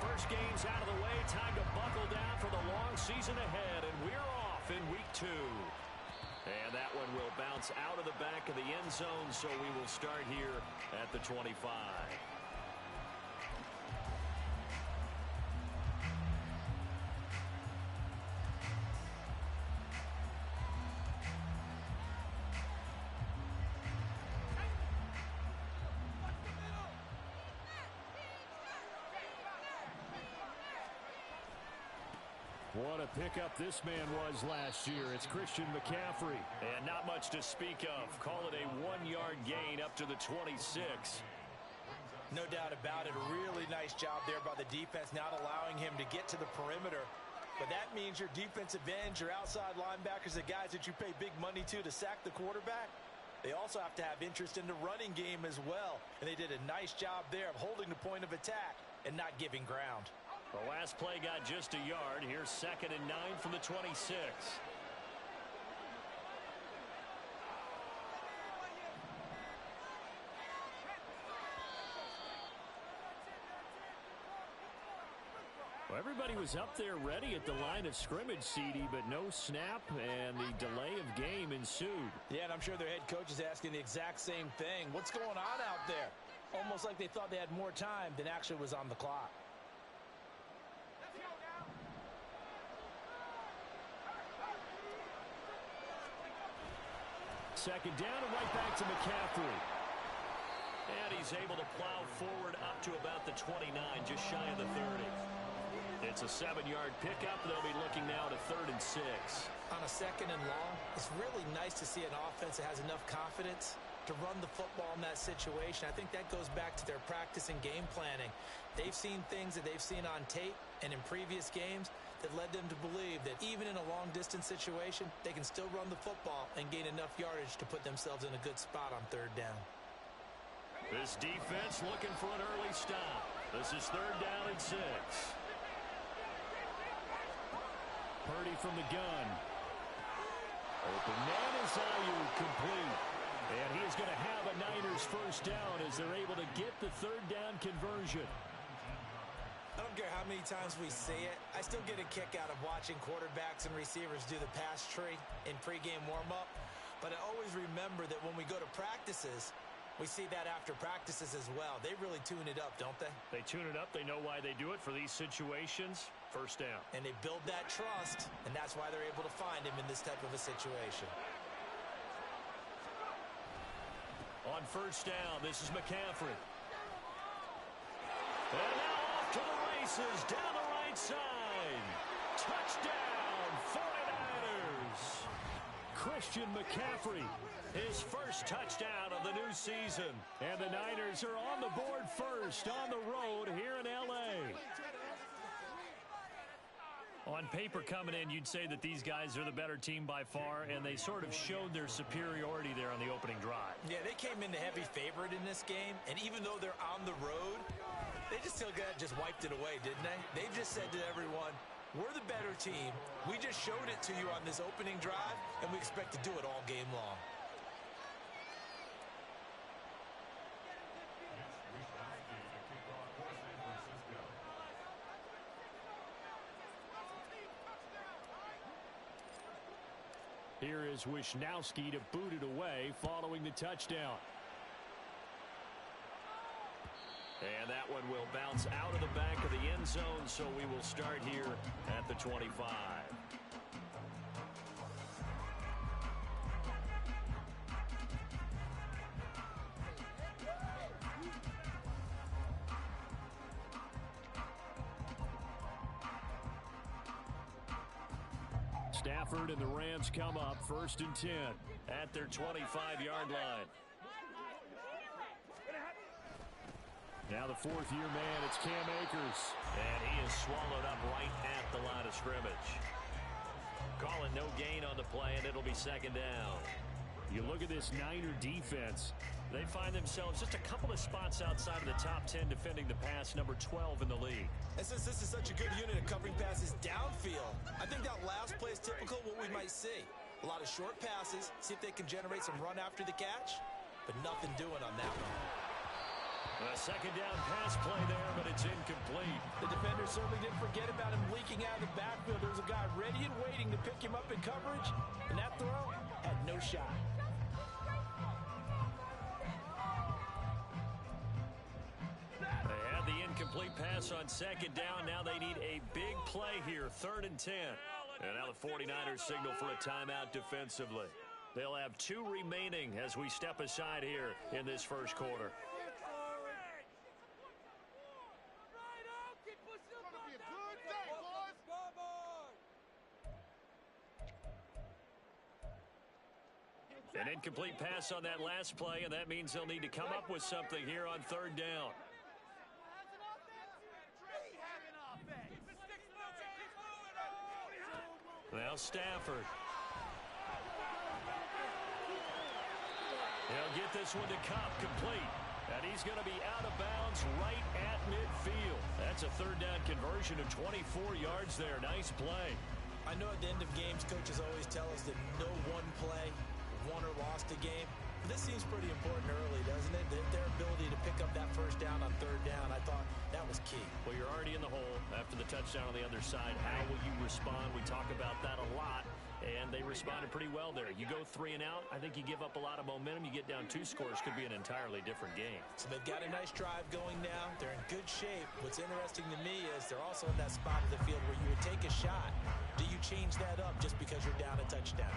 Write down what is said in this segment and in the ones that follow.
first game's out of the way. Time to buckle down for the long season ahead, and we're off in week 2. And that one will bounce out of the back of the end zone, so we will start here at the 25. What a pickup this man was last year. It's Christian McCaffrey. And not much to speak of. Call it a 1-yard gain up to the 26. No doubt about it. A really nice job there by the defense, not allowing him to get to the perimeter. But that means your defensive ends, your outside linebackers, the guys that you pay big money to sack the quarterback, they also have to have interest in the running game as well. And they did a nice job there of holding the point of attack and not giving ground. The last play got just a yard. Here's 2nd and 9 from the 26. Well, everybody was up there ready at the line of scrimmage, CD, but no snap, and the delay of game ensued. Yeah, and I'm sure their head coach is asking the exact same thing. What's going on out there? Almost like they thought they had more time than actually was on the clock. Second down and right back to McCaffrey. And he's able to plow forward up to about the 29, just shy of the 30. It's a 7-yard pickup. They'll be looking now to 3rd and 6. On a 2nd and long, it's really nice to see an offense that has enough confidence to run the football in that situation. I think that goes back to their practice and game planning. They've seen things that they've seen on tape and in previous games that led them to believe that even in a long-distance situation, they can still run the football and gain enough yardage to put themselves in a good spot on 3rd down. This defense looking for an early stop. This is 3rd down and 6. Purdy from the gun. Open man is Ayuk, complete. And he is going to have a Niners first down as they're able to get the 3rd down conversion. I don't care how many times we see it. I still get a kick out of watching quarterbacks and receivers do the pass tree in pregame warm-up. But I always remember that when we go to practices, we see that after practices as well. They really tune it up, don't they? They tune it up. They know why they do it for these situations. First down. And they build that trust, and that's why they're able to find him in this type of a situation. On first down, this is McCaffrey. And now off to the races down the right side. Touchdown, 49ers. Christian McCaffrey, his first touchdown of the new season. And the Niners are on the board first on the road here in L.A. On paper coming in, you'd say that these guys are the better team by far, and they sort of showed their superiority there on the opening drive. Yeah, they came in the heavy favorite in this game, and even though they're on the road, they just wiped it away, didn't they? They just said to everyone, we're the better team. We just showed it to you on this opening drive, and we expect to do it all game long. Here is Wisnowski to boot it away following the touchdown. And that one will bounce out of the back of the end zone, so we will start here at the 25. Stafford and the Rams come up 1st and 10 at their 25-yard line. Now the 4th-year man, it's Cam Akers. And he is swallowed up right at the line of scrimmage. Calling no gain on the play, and it'll be 2nd down. You look at this Niner defense. They find themselves just a couple of spots outside of the top 10 defending the pass, number 12 in the league. And since this is such a good unit of covering passes downfield, I think that last play is typical of what we might see. A lot of short passes, see if they can generate some run after the catch, but nothing doing on that one. A second down pass play there, but it's incomplete. The defender certainly didn't forget about him leaking out of the backfield. There was a guy ready and waiting to pick him up in coverage, and that throw had no shot. They had the incomplete pass on second down. Now they need a big play here, 3rd and 10. And now the 49ers signal for a timeout defensively. They'll have 2 remaining as we step aside here in this first quarter. An incomplete pass on that last play, and that means they'll need to come up with something here on 3rd down. Now Stafford. He'll get this one to Cup, complete. And he's going to be out of bounds right at midfield. That's a 3rd down conversion of 24 yards there. Nice play. I know at the end of games, coaches always tell us that no one play won or lost a game. But this seems pretty important early, doesn't it? Their ability to pick up that first down on 3rd down, I thought that was key. Well, you're already in the hole after the touchdown on the other side. How will you respond? We talk about that a lot, and they responded pretty well there. You go 3 and out, I think you give up a lot of momentum. You get down 2 scores, could be an entirely different game. So they've got a nice drive going now. They're in good shape. What's interesting to me is they're also in that spot of the field where you would take a shot. Do you change that up just because you're down a touchdown?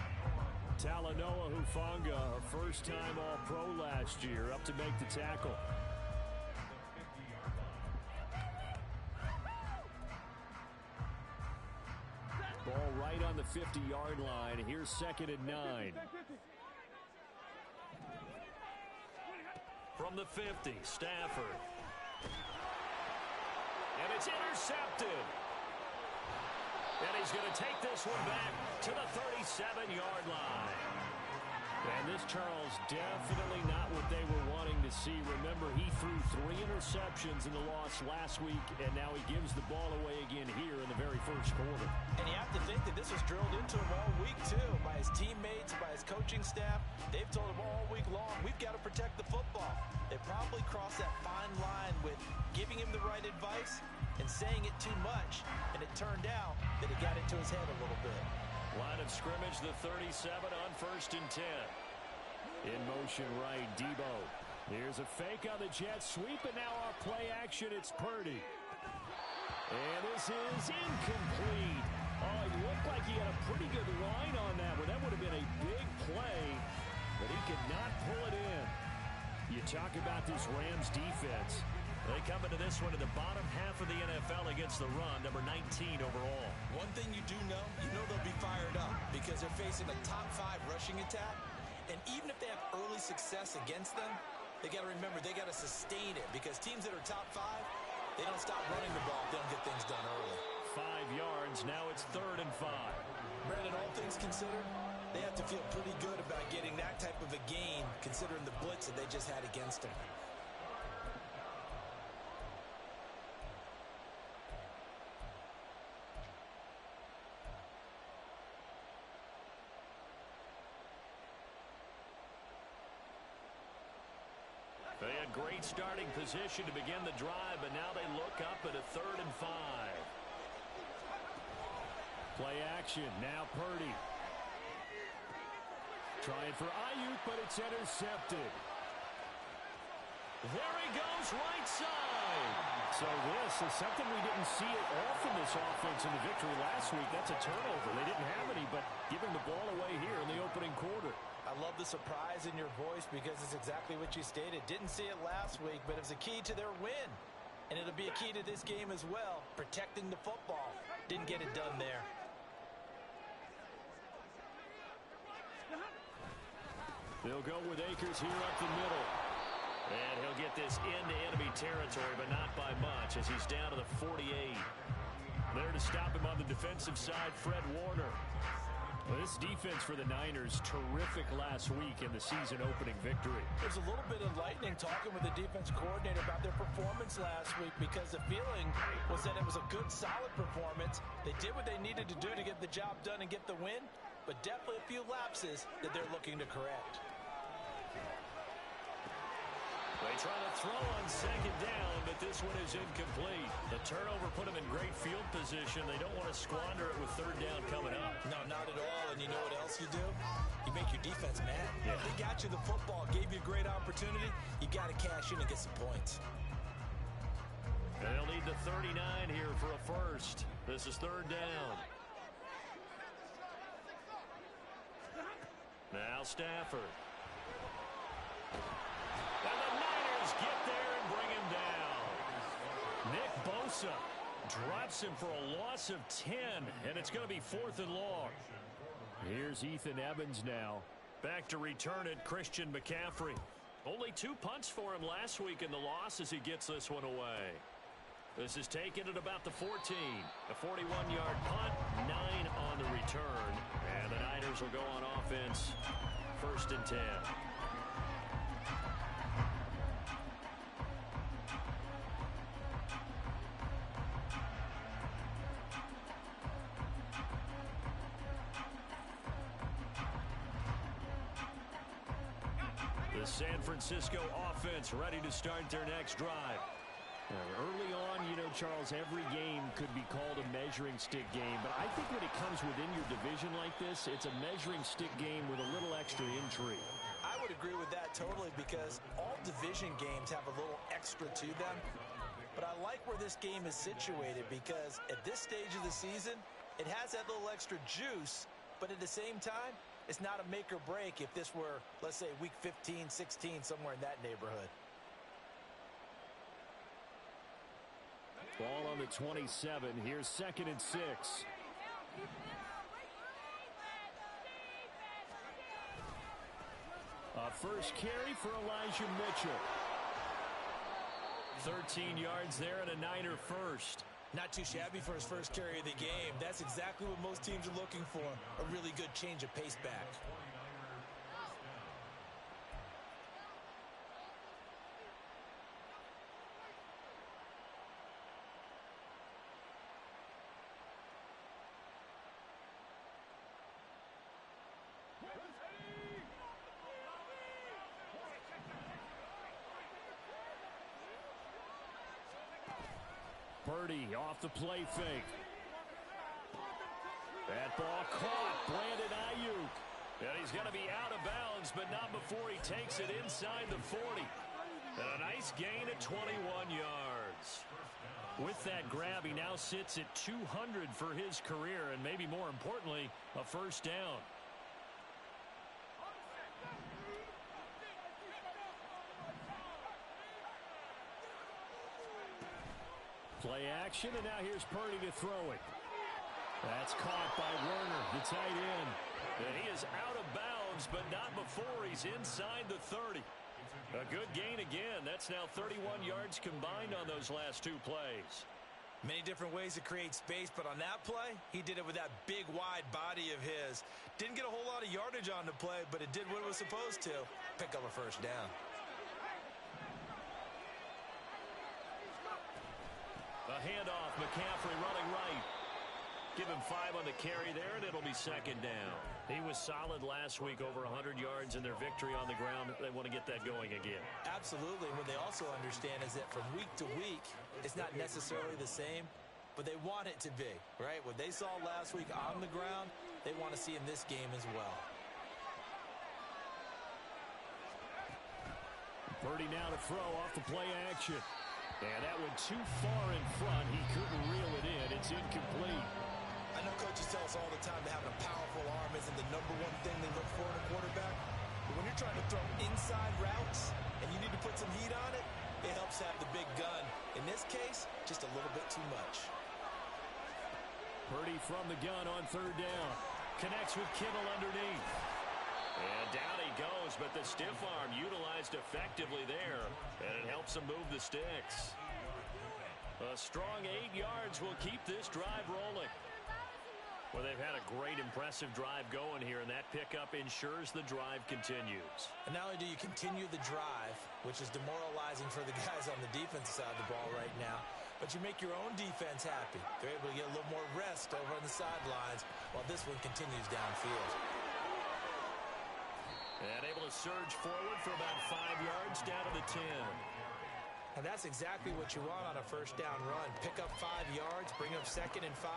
Talanoa Hufanga, a first-time All-Pro last year, up to make the tackle. Ball right on the 50-yard line. Here's 2nd and 9. From the 50, Stafford. And it's intercepted. And he's going to take this one back to the 37-yard line. And this, Charles, definitely not what they were wanting to see. Remember, he threw 3 interceptions in the loss last week, and now he gives the ball away again here in the very first quarter. And you have to think that this was drilled into him all week, too, by his teammates, by his coaching staff. They've told him all week long, we've got to protect the football. They probably crossed that fine line with giving him the right advice and saying it too much, and it turned out that it got into his head a little bit. Line of scrimmage, the 37 on 1st and 10. In motion right, Debo. Here's a fake on the jet sweep, and now our play action, it's Purdy. And this is incomplete. Oh, it looked like he had a pretty good line on that one. That would have been a big play, but he could not pull it in. You talk about this Rams defense. They come into this one in the bottom half of the NFL against the run, number 19 overall. One thing you do know, they'll be fired up because they're facing a top 5 rushing attack. And even if they have early success against them, they got to remember they got to sustain it because teams that are top 5, they don't stop running the ball if they don't get things done early. 5 yards, now it's 3rd and 5. Brandon, all things considered, they have to feel pretty good about getting that type of a gain considering the blitz that they just had against them. They had great starting position to begin the drive, but now they look up at a 3rd and 5. Play action, now Purdy. Trying for Ayuk, but it's intercepted. There he goes, right side. So this is something we didn't see it often, this offense in the victory last week. That's a turnover. They didn't have any, but giving the ball away here in the opening quarter. I love the surprise in your voice because it's exactly what you stated. Didn't see it last week, but it was a key to their win. And it'll be a key to this game as well, protecting the football. Didn't get it done there. They'll go with Akers here up the middle. And he'll get this into enemy territory, but not by much as he's down to the 48. There to stop him on the defensive side, Fred Warner. Well, this defense for the Niners, terrific last week in the season-opening victory. There's a little bit enlightening talking with the defense coordinator about their performance last week because the feeling was that it was a good, solid performance. They did what they needed to do to get the job done and get the win, but definitely a few lapses that they're looking to correct. They Trying to throw on second down, but this one is incomplete. The turnover put them in great field position. They don't want to squander it with third down coming up. No, not at all. And you know what else you do? You make your defense mad. Yeah. They got you the football, gave you a great opportunity. You got to cash in and get some points. And they'll need the 39 here for a first. This is third down. Now Stafford. And the Niners get there and bring him down. Nick Bosa drops him for a loss of 10, and it's going to be 4th and long. Here's Ethan Evans now. Back to return it, Christian McCaffrey. Only 2 punts for him last week in the loss as he gets this one away. This is taken at about the 14. A 41-yard punt, 9 on the return. And the Niners will go on offense, 1st and 10. The San Francisco offense ready to start their next drive. Early on, you know, Charles, every game could be called a measuring stick game. But I think when it comes within your division like this, it's a measuring stick game with a little extra intrigue. I would agree with that totally because all division games have a little extra to them. But I like where this game is situated because at this stage of the season, it has that little extra juice. But at the same time, it's not a make or break if this were, let's say, week 15, 16, somewhere in that neighborhood. Ball on the 27. Here's 2nd and 6. A first carry for Elijah Mitchell. 13 yards there and a Niner first. Not too shabby for his first carry of the game. That's exactly what most teams are looking for. A really good change of pace back. Purdy off the play fake. That ball caught. Brandon Ayuk. And he's going to be out of bounds, but not before he takes it inside the 40. And a nice gain at 21 yards. With that grab, he now sits at 200 for his career, and maybe more importantly, a first down. Play action, and now here's Purdy to throw it. That's caught by Werner, the tight end. And he is out of bounds, but not before he's inside the 30. A good gain again. That's now 31 yards combined on those last 2 plays. Many different ways to create space, but on that play, he did it with that big, wide body of his. Didn't get a whole lot of yardage on the play, but it did what it was supposed to. Pick up a first down. A handoff, McCaffrey running right. Give him 5 on the carry there, and it'll be 2nd down. He was solid last week, over 100 yards in their victory on the ground. They want to get that going again. Absolutely. What they also understand is that from week to week, it's not necessarily the same, but they want it to be, right? What they saw last week on the ground, they want to see in this game as well. Purdy now to throw off the play action. And that went too far in front. He couldn't reel it in. It's incomplete. I know coaches tell us all the time that having a powerful arm isn't the #1 thing they look for in a quarterback. But when you're trying to throw inside routes and you need to put some heat on it, it helps have the big gun. In this case, just a little bit too much. Purdy from the gun on 3rd down. Connects with Kittle underneath. And down he goes, but the stiff arm utilized effectively there. And it helps him move the sticks. A strong 8 yards will keep this drive rolling. Well, they've had a great, impressive drive going here, and that pickup ensures the drive continues. And not only do you continue the drive, which is demoralizing for the guys on the defensive side of the ball right now, but you make your own defense happy. They're able to get a little more rest over on the sidelines while this one continues downfield. And able to surge forward for about 5 yards down to the 10. And that's exactly what you want on a first down run. Pick up 5 yards, bring up 2nd and 5.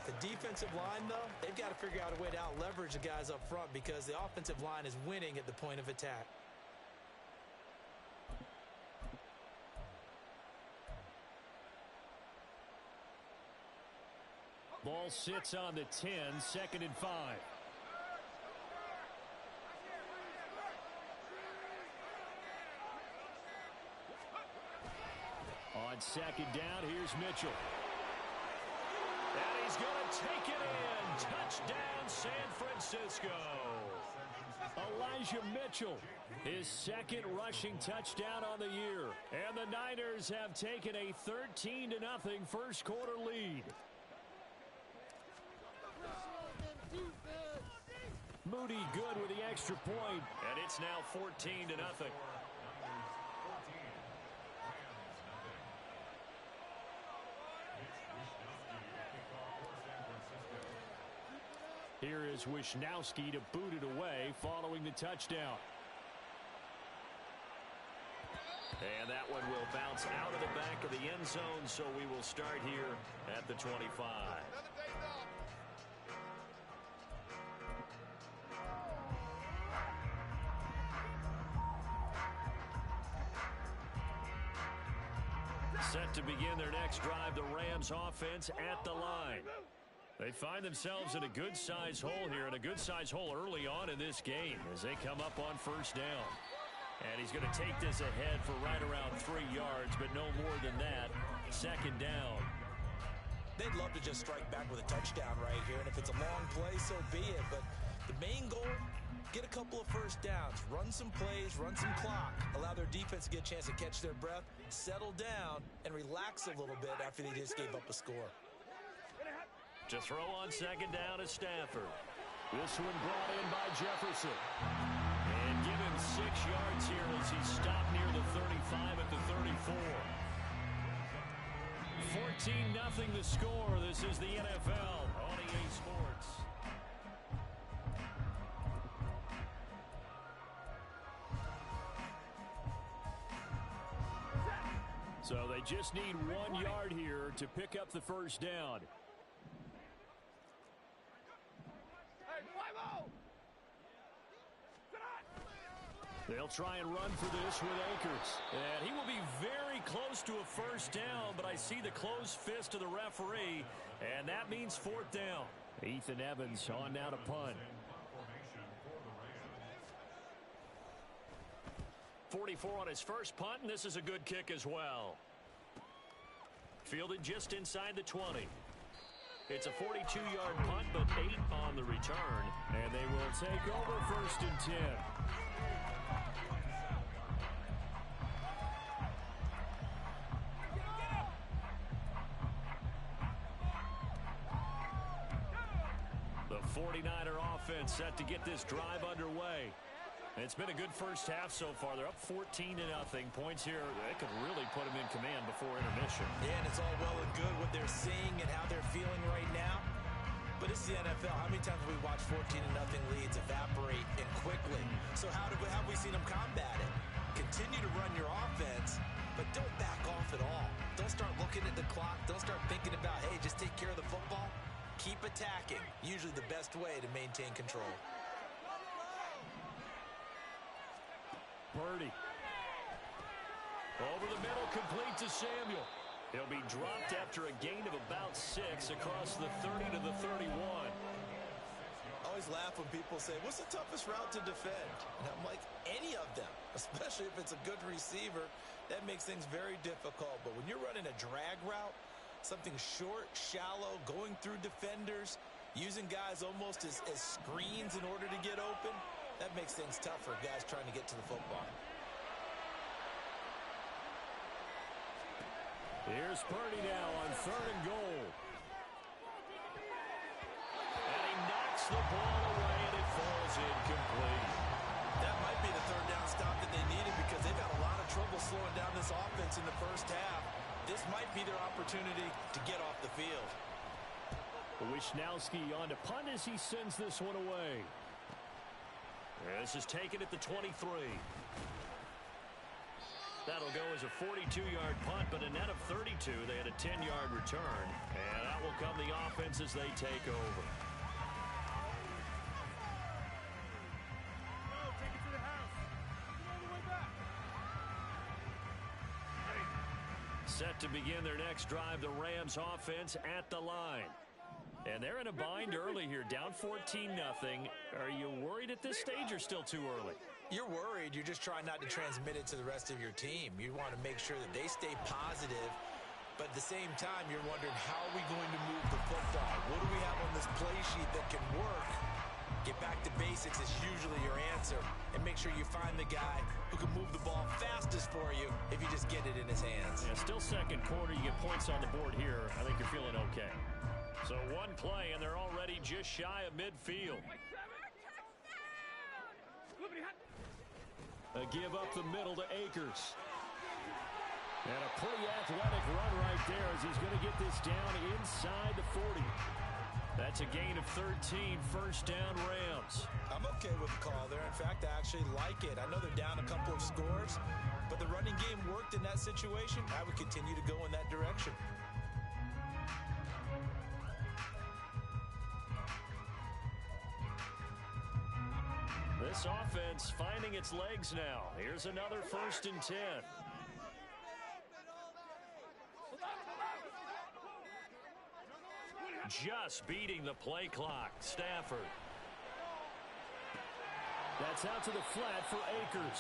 The defensive line, though, they've got to figure out a way to out-leverage the guys up front because the offensive line is winning at the point of attack. Ball sits on the 10, 2nd and 5. On 2nd down, here's Mitchell. And he's going to take it in. Touchdown, San Francisco. Elijah Mitchell, his 2nd rushing touchdown on the year. And the Niners have taken a 13-0 first quarter lead. Moody good with the extra point. And it's now 14-0. Here is Wisnowski to boot it away following the touchdown. And that one will bounce out of the back of the end zone, so we will start here at the 25. Set to begin their next drive, the Rams offense at the line. They find themselves in a good-sized hole here, and a good-sized hole early on in this game as they come up on first down. And he's going to take this ahead for right around 3 yards, but no more than that. 2nd down. They'd love to just strike back with a touchdown right here, and if it's a long play, so be it. But the main goal, get a couple of first downs, run some plays, run some clock, allow their defense to get a chance to catch their breath, settle down, and relax a little bit after they just gave up a score. To throw on 2nd down is Stafford. This one brought in by Jefferson. And give him 6 yards here as he stopped near the 35 at the 34. 14-0 the score. This is the NFL on EA Sports. So they just need 1 yard here to pick up the first down. They'll try and run for this with Akers. And he will be very close to a first down, but I see the closed fist of the referee, and that means 4th down. Ethan Evans on now to punt. 44 on his first punt, and this is a good kick as well. Fielded just inside the 20. It's a 42-yard punt, but 8 on the return. And they will take over 1st and 10. The 49er offense set to get this drive underway. It's been a good first half so far. They're up 14-0. Points here, they could really put them in command before intermission. Yeah, and it's all well and good what they're seeing and how they're feeling right now. But it's the NFL. How many times have we watched 14-0 leads evaporate and quickly? So how have we seen them combat it? Continue to run your offense, but don't back off at all. Don't start looking at the clock. Don't start thinking about, hey, just take care of the football. Keep attacking. Usually the best way to maintain control. Purdy. Over the middle, complete to Samuel. He'll be dropped after a gain of about 6 across the 30 to the 31. I always laugh when people say, what's the toughest route to defend? And I'm like, any of them, especially if it's a good receiver. That makes things very difficult. But when you're running a drag route, something short, shallow, going through defenders, using guys almost as screens in order to get open, that makes things tough for guys trying to get to the football. Here's Purdy now on 3rd and goal. And he knocks the ball away, and it falls incomplete. That might be the 3rd down stop that they needed because they've had a lot of trouble slowing down this offense in the first half. This might be their opportunity to get off the field. Wisnowski on to punt as he sends this one away. This is taken at the 23. That'll go as a 42-yard punt, but a net of 32. They had a 10-yard return, and that will come the offense as they take over. Take it to the house. Get all the way back. Set to begin their next drive, the Rams offense at the line. And they're in a bind early here, down 14-0. Are you worried at this stage or still too early? You're worried. You're just trying not to transmit it to the rest of your team. You want to make sure that they stay positive, but at the same time, you're wondering, how are we going to move the football? What do we have on this play sheet that can work? Get back to basics is usually your answer, and make sure you find the guy who can move the ball fastest for you if you just get it in his hands. Yeah, still second quarter. You get points on the board here. I think you're feeling okay. So one play, and they're already just shy of midfield. A give up the middle to Akers. And a pretty athletic run right there as he's going to get this down inside the 40. That's a gain of 13, first down Rams. I'm okay with the call there. In fact, I actually like it. I know they're down a couple of scores, but the running game worked in that situation. I would continue to go in that direction. This offense finding its legs now. Here's another 1st and 10. Just beating the play clock. Stafford. That's out to the flat for Akers.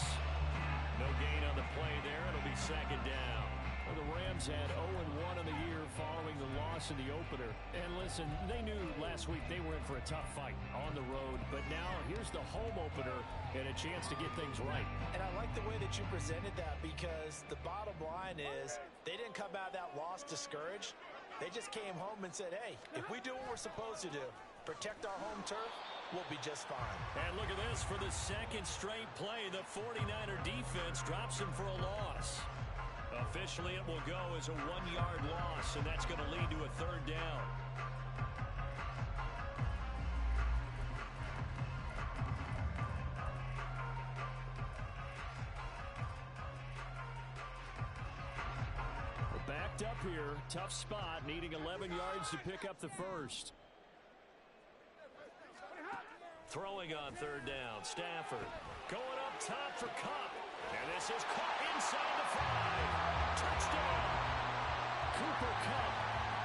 No gain on the play there. It'll be second down. Well, the Rams had 0-1 in the year following the loss in the opener. And listen, they knew last week they were in for a tough fight on the road. But now here's the home opener and a chance to get things right. And I like the way that you presented that, because the bottom line is they didn't come out of that loss discouraged. They just came home and said, hey, if we do what we're supposed to do, protect our home turf, we'll be just fine. And look at this. For the second straight play, the 49er defense drops him for a loss. Officially, it will go as a 1-yard loss, and that's going to lead to a third down. We're backed up here. Tough spot, needing 11 yards to pick up the first. Throwing on third down. Stafford going up top for Kupp. And this is caught inside the 5. Touchdown. Cooper Kupp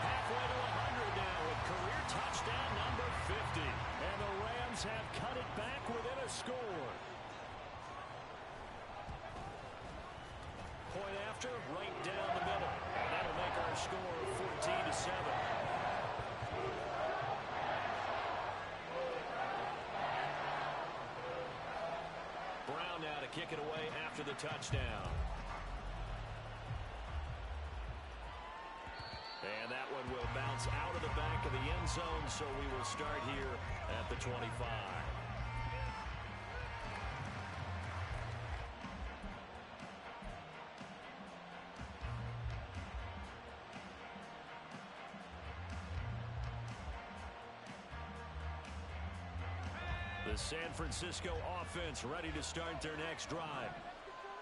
halfway to 100 now with career touchdown number 50. And the Rams have cut it back within a score. Point after, right down the middle. And that'll make our score 14-7. Brown now to kick it away after the touchdown. And that one will bounce out of the back of the end zone, so we will start here at the 25. The San Francisco offense ready to start their next drive.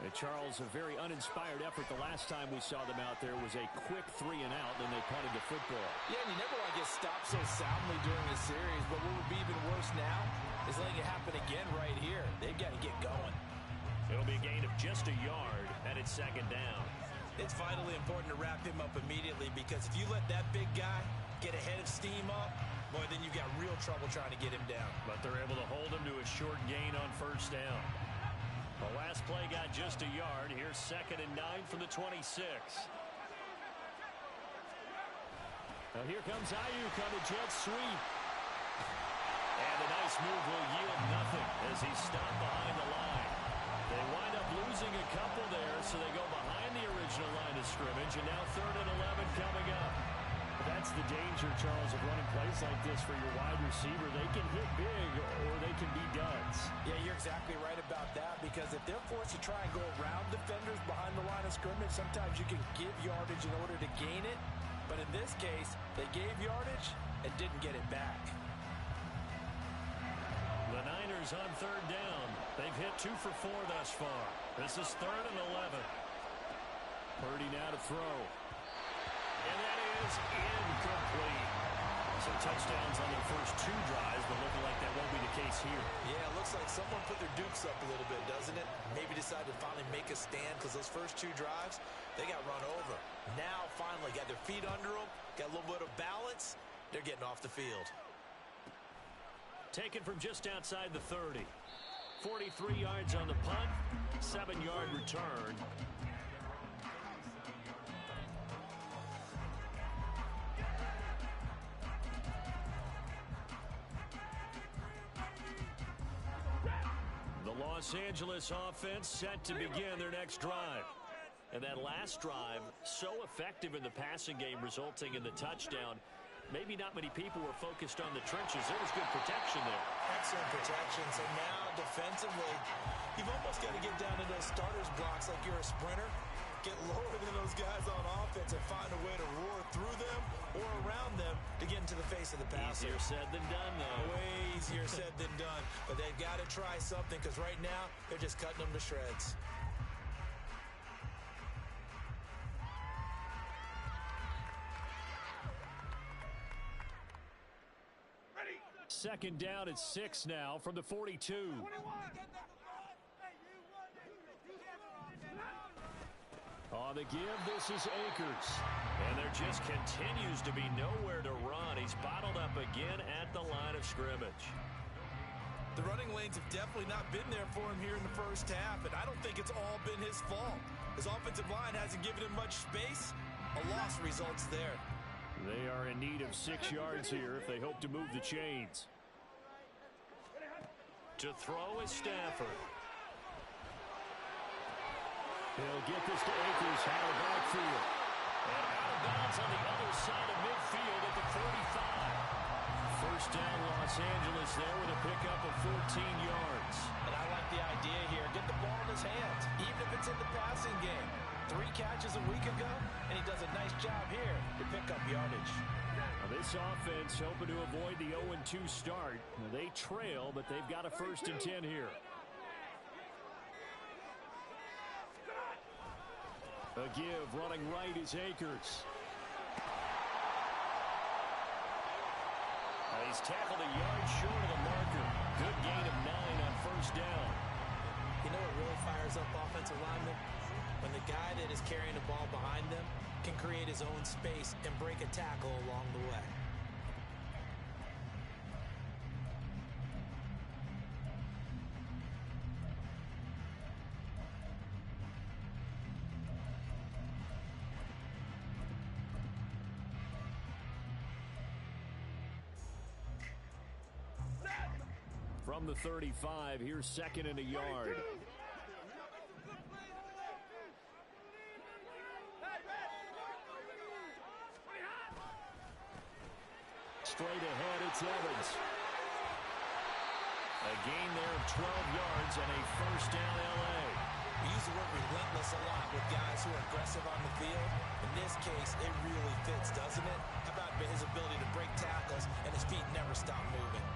And Charles, a very uninspired effort the last time we saw them out there was a quick 3 and out, and they punted the football. Yeah, and you never want to get stopped so soundly during the series, but what would be even worse now is letting it happen again right here. They've got to get going. It'll be a gain of just a yard, and it's second down. It's vitally important to wrap him up immediately, because if you let that big guy get ahead of steam up, boy, then you've got real trouble trying to get him down. But they're able to hold him to a short gain on first down. The last play got just a yard. Here's 2nd and 9 from the 26. Now here comes Ayuk on the jet sweep. And a nice move will yield nothing as he's stopped behind the line. They wind up losing a couple there, so they go behind the original line of scrimmage, and now 3rd and 11 coming up. That's the danger, Charles, of running plays like this for your wide receiver. They can hit big or they can be duds. Yeah, you're exactly right about that, because if they're forced to try and go around defenders behind the line of scrimmage, sometimes you can give yardage in order to gain it. But in this case, they gave yardage and didn't get it back. The Niners on 3rd down. They've hit 2 for 4 thus far. This is 3rd and 11. throw. And that is incomplete. So touchdowns on their first 2 drives, but looking like that won't be the case here. Yeah, it looks like someone put their dukes up a little bit, doesn't it? Maybe decided to finally make a stand because those first 2 drives, they got run over. Now, finally, got their feet under them, got a little bit of balance. They're getting off the field. Taken from just outside the 30. 43 yards on the punt, 7-yard return. The Los Angeles offense set to begin their next drive. And that last drive, so effective in the passing game, resulting in the touchdown. Maybe not many people were focused on the trenches. There was good protection there. Excellent protection. So now, defensively, you've almost got to get down to those starters blocks like you're a sprinter. Get lower than those guys on offense and find a way to roar through them or around them to get into the face of the passer. Easier said than done, though. Way easier said than done. But they've got to try something because right now, they're just cutting them to shreds. Second down at 6 now from the 42. On the give, this is Akers. And there just continues to be nowhere to run. He's bottled up again at the line of scrimmage. The running lanes have definitely not been there for him here in the first half, and I don't think it's all been his fault. His offensive line hasn't given him much space. A loss results there. They are in need of 6 yards here if they hope to move the chains. To throw is Stafford. He'll get this to Akers out of the backfield. And out of bounds on the other side of midfield at the 45. First down, Los Angeles there with a pickup of 14 yards. And I like the idea here. Get the ball in his hands, even if it's in the passing game. 3 catches a week ago, and he does a nice job here to pick up yardage. Now this offense hoping to avoid the 0-2 start. Now they trail, but they've got a 1st and 10 here. A give running right is Akers. He's tackled a yard short of the marker. Good gain of 9 on first down. You know what really fires up offensive linemen? When the guy that is carrying the ball behind them can create his own space and break a tackle along the way. From the 35, here's 2nd and a yard. Straight ahead, it's Evans. A gain there of 12 yards and a first down LA. We use the word relentless a lot with guys who are aggressive on the field. In this case, it really fits, doesn't it? How about his ability to break tackles and his feet never stop moving?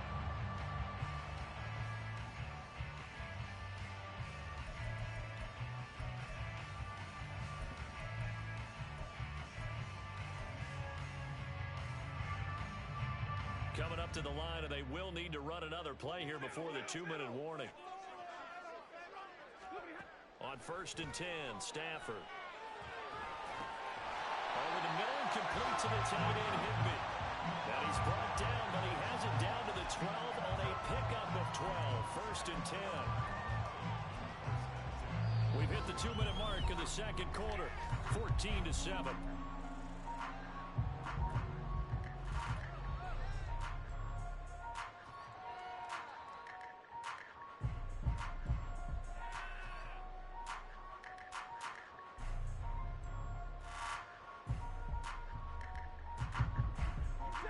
Coming up to the line, and they will need to run another play here before the 2-minute warning. On 1st and 10, Stafford. Over the middle and complete to the tight end, Higbee. And he's brought down, but he has it down to the 12 on a pickup of 12. 1st and 10. We've hit the 2-minute mark of the second quarter. 14-7.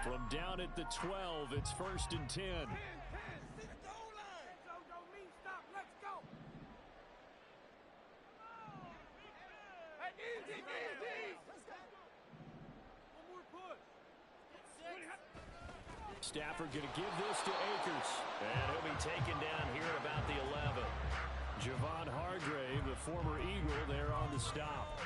From down at the 12, it's 1st and 10. Stafford going to give this to Akers. And he'll be taken down here at about the 11. Javon Hargrave, the former Eagle, there on the stop.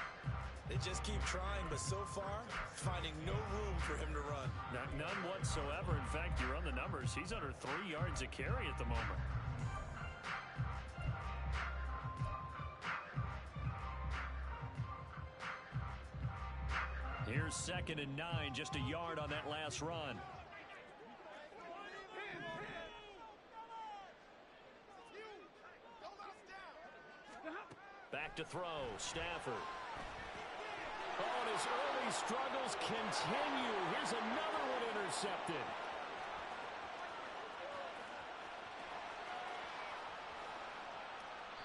They just keep trying, but so far, finding no room for him to run. None whatsoever. In fact, you run the numbers. He's under 3 yards a carry at the moment. Here's 2nd and 9, just a yard on that last run. Back to throw, Stafford. Oh, and his early struggles continue. Here's another one intercepted.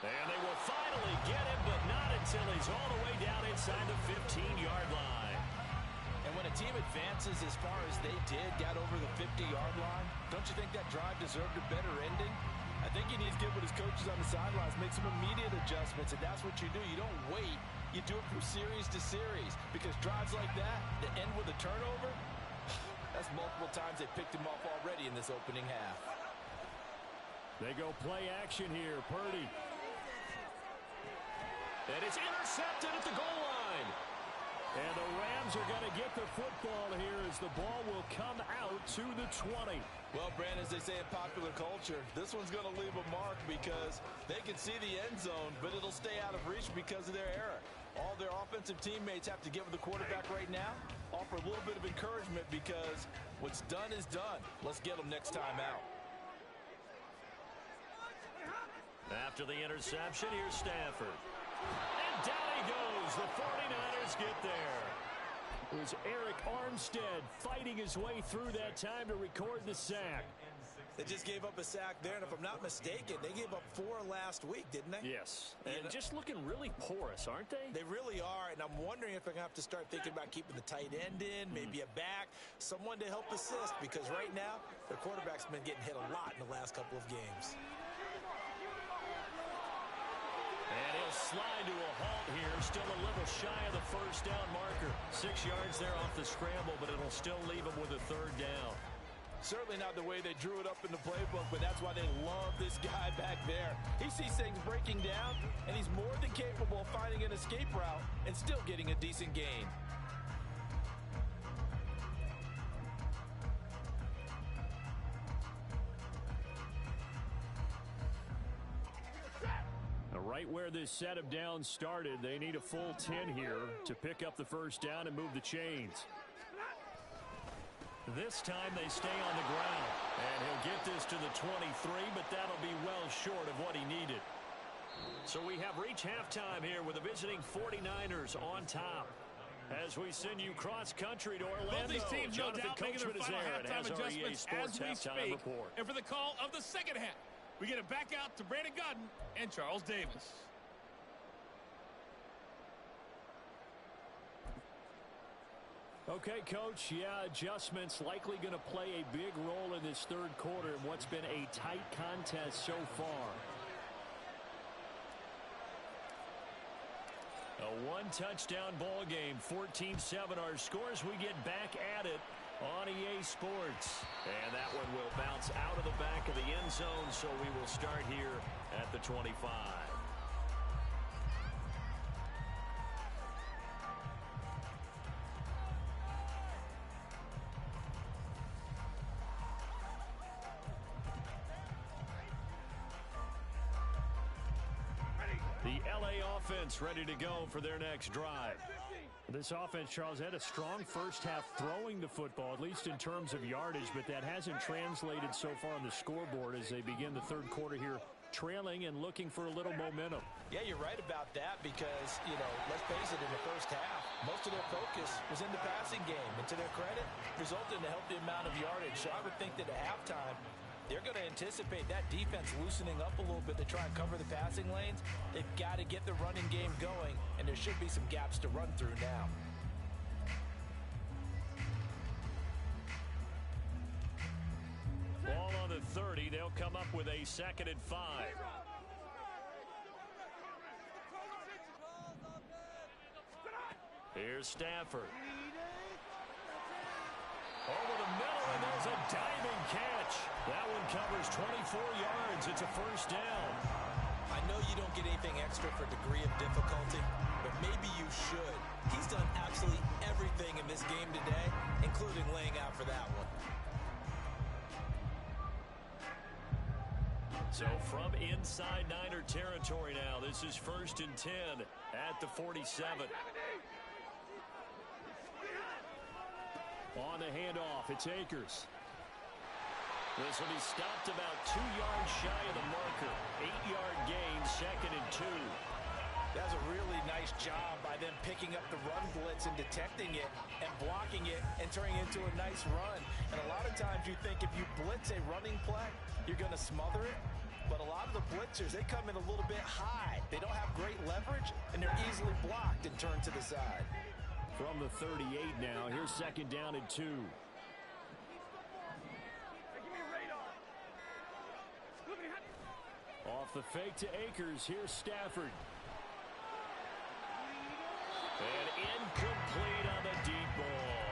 And they will finally get him, but not until he's all the way down inside the 15-yard line. And when a team advances as far as they did, got over the 50-yard line, don't you think that drive deserved a better ending? I think he needs to get with his coaches on the sidelines, make some immediate adjustments, and that's what you do. You don't wait. You do it from series to series, because drives like that end with a turnover, that's multiple times they picked him off already in this opening half. They go play action here. Purdy. And it's intercepted at the goal line. And the Rams are going to get the football here as the ball will come out to the 20. Well, Brandon, as they say in popular culture, this one's going to leave a mark because they can see the end zone, but it'll stay out of reach because of their error. All their offensive teammates have to give the quarterback right now, offer a little bit of encouragement because what's done is done. Let's get them next time out. After the interception, here's Stafford. And down he goes. The 49ers get there. It was Eric Armstead fighting his way through that time to record the sack. They just gave up a sack there, and if I'm not mistaken, they gave up 4 last week, didn't they? Yes, and just looking really porous, aren't they? They really are, and I'm wondering if they're going to have to start thinking about keeping the tight end in, maybe a back, someone to help assist, because right now, their quarterback's been getting hit a lot in the last couple of games. And he'll slide to a halt here, still a little shy of the first down marker. 6 yards there off the scramble, but it'll still leave him with a 3rd down. Certainly not the way they drew it up in the playbook, but that's why they love this guy back there. He sees things breaking down, and he's more than capable of finding an escape route and still getting a decent gain. Right where this set of downs started, they need a full 10 here to pick up the first down and move the chains. This time they stay on the ground, and he'll get this to the 23, but that'll be well short of what he needed. So we have reached halftime here with the visiting 49ers on top. As we send you cross-country to Orlando, both these teams no doubt making their final halftime adjustments as we speak. Report. And for the call of the second half, we get it back out to Brandon Godden and Charles Davis. Okay, Coach, yeah, adjustments likely going to play a big role in this 3rd quarter in what's been a tight contest so far. A 1-touchdown ball game, 14-7 our scores. We get back at it on EA Sports. And that one will bounce out of the back of the end zone, so we will start here at the 25. The LA offense ready to go for their next drive. This offense, Charles, had a strong first half throwing the football, at least in terms of yardage, but that hasn't translated so far on the scoreboard as they begin the 3rd quarter here, trailing and looking for a little momentum. Yeah, you're right about that because, let's face it, in the first half, most of their focus was in the passing game. And to their credit, resulted in a healthy amount of yardage. So I would think that at halftime, they're going to anticipate that defense loosening up a little bit to try and cover the passing lanes. They've got to get the running game going, and there should be some gaps to run through now. Ball on the 30. They'll come up with a 2nd and 5. Here's Stafford. Over the middle, and there's a diving catch. That one covers 24 yards. It's a 1st down. I know you don't get anything extra for degree of difficulty, but maybe you should. He's So from inside Niner territory now, this is 1st and 10 at the 47. On the handoff, it's Akers. This will be stopped about 2 yards shy of the marker. 8-yard gain, 2nd and 2. That's a really nice job by them picking up the run blitz and detecting it and blocking it and turning it into a nice run. And a lot of times you think if you blitz a running play, you're going to smother it. But a lot of the blitzers, they come in a little bit high. They don't have great leverage, and they're easily blocked and turned to the side. From the 38 now, here's 2nd down and 2. Off the fake to Akers, here's Stafford. And incomplete on the deep ball.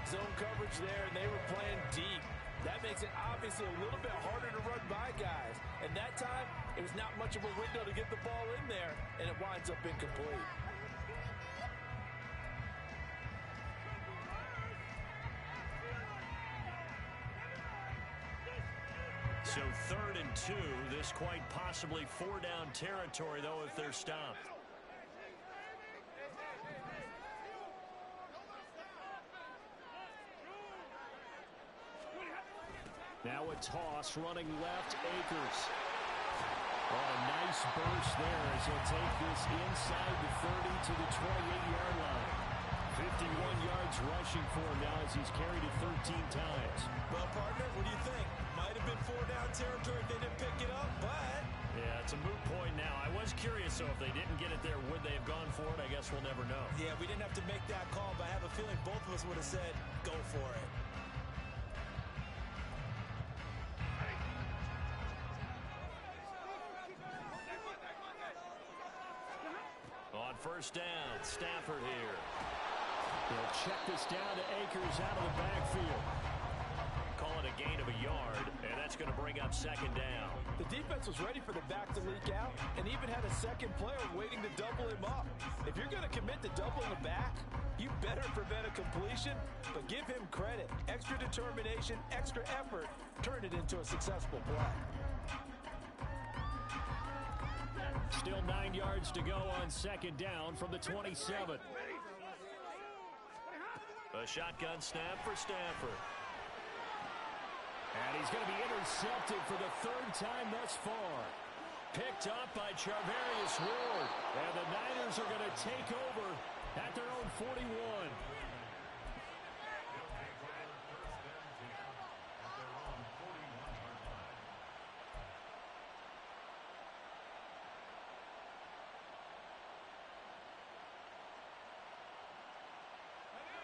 Zone coverage there, and they were playing deep. That makes it obviously a little bit harder to run by guys. And that time, it was not much of a window to get the ball in there, and it winds up incomplete. So 3rd and 2. This quite possibly 4-down territory, though, if they're stopped. Now a toss running left, Akers. Oh, a nice burst there as he'll take this inside the 30 to the 28-yard line. 51 yards rushing for him now as he's carried it 13 times. Well, partner, what do you think? Might have been 4-down territory if they didn't pick it up, but... Yeah, it's a moot point now. I was curious, so if they didn't get it there, would they have gone for it? I guess we'll never know. Yeah, we didn't have to make that call, but I have a feeling both of us would have said, go for it. On 1st down, Stafford here. They'll check this down to Akers out of the backfield. Call it a gain of a yard, and that's going to bring up 2nd down. The defense was ready for the back to leak out and even had a second player waiting to double him up. If you're going to commit to doubling the back, you better prevent a completion, but give him credit. Extra determination, extra effort, turned it into a successful play. Still 9 yards to go on 2nd down from the 27. A shotgun snap for Stafford. And he's going to be intercepted for the 3rd time thus far. Picked up by Charvarius Ward. And the Niners are going to take over at their own 41.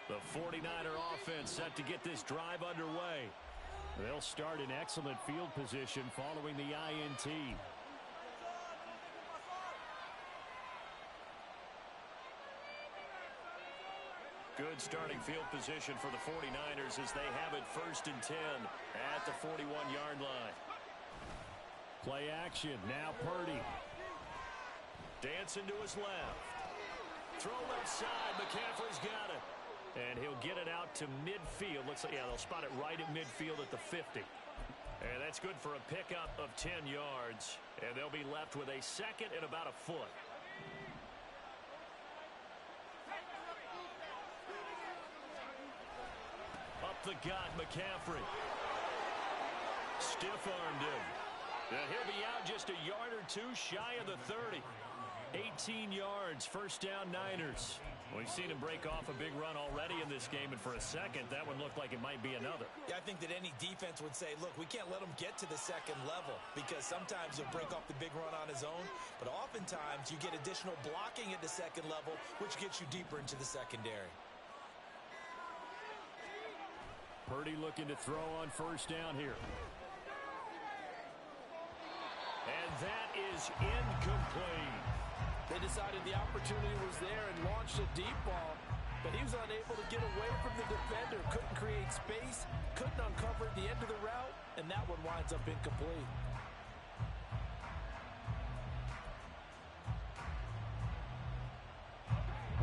The 49er offense set to get this drive underway. They'll start in excellent field position following the INT. Good starting field position for the 49ers as they have it 1st and 10 at the 41-yard line. Play action. Now Purdy. Dancing to his left. Throw left side. McCaffrey's got it. And he'll get it out to midfield. Looks like, yeah, they'll spot it right at midfield at the 50. And that's good for a pickup of 10 yards. And they'll be left with a 2nd and about a foot. Up the gut, McCaffrey. Stiff-armed him. And he'll be out just a yard or two shy of the 30. 18 yards, 1st down Niners. We've seen him break off a big run already in this game, and for a second, that one looked like it might be another. Yeah, I think that any defense would say, look, we can't let him get to the 2nd level because sometimes he'll break off the big run on his own, but oftentimes you get additional blocking at the 2nd level, which gets you deeper into the secondary. Purdy looking to throw on 1st down here. And that is incomplete. They decided the opportunity was there and launched a deep ball, but he was unable to get away from the defender, couldn't create space, couldn't uncover the end of the route, and that one winds up incomplete.